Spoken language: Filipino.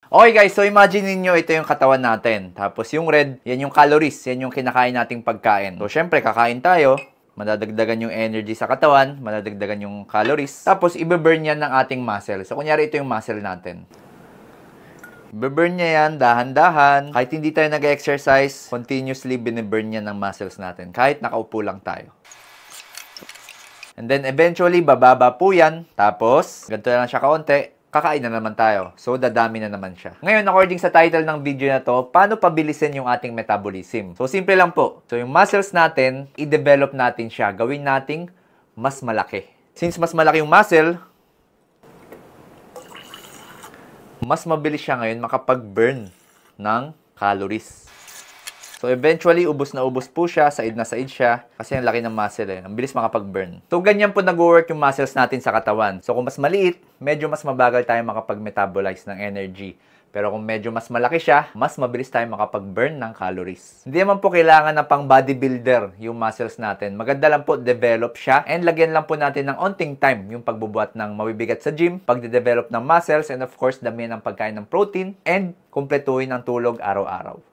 Okay guys, so imagine niyo ito yung katawan natin. Tapos yung red, yan yung calories. Yan yung kinakain nating pagkain. So syempre, kakain tayo. Madadagdagan yung energy sa katawan. Madadagdagan yung calories. Tapos ibe-burn yan ng ating muscle. So kunyari ito yung muscle natin. Ibe-burn niya yan, dahan-dahan. Kahit hindi tayo nag-exercise, continuously bine-burn niya ng muscles natin. Kahit nakaupo lang tayo. And then eventually, bababa po yan. Tapos, ganito na lang siya kaunti. Kakain na naman tayo. So, dadami na naman siya. Ngayon, according sa title ng video na to, paano pabilisin yung ating metabolism? So, simple lang po. So, yung muscles natin, i-develop natin siya. Gawin nating mas malaki. Since mas malaki yung muscle, mas mabilis siya ngayon makapag-burn ng calories. So, eventually, ubos na ubos po siya, said na said siya, kasi ang laki ng muscle eh. Ang bilis makapag-burn. So, ganyan po nag-work yung muscles natin sa katawan. So, kung mas maliit, medyo mas mabagal tayo makapag-metabolize ng energy. Pero kung medyo mas malaki siya, mas mabilis tayo makapag-burn ng calories. Hindi naman po kailangan na pang bodybuilder yung muscles natin. Maganda lang po develop siya and lagyan lang po natin ng onting time yung pagbubuhat ng mabibigat sa gym, pagde-develop ng muscles, and of course, damihan ng pagkain ng protein, and kumpletuhin ang tulog araw-araw.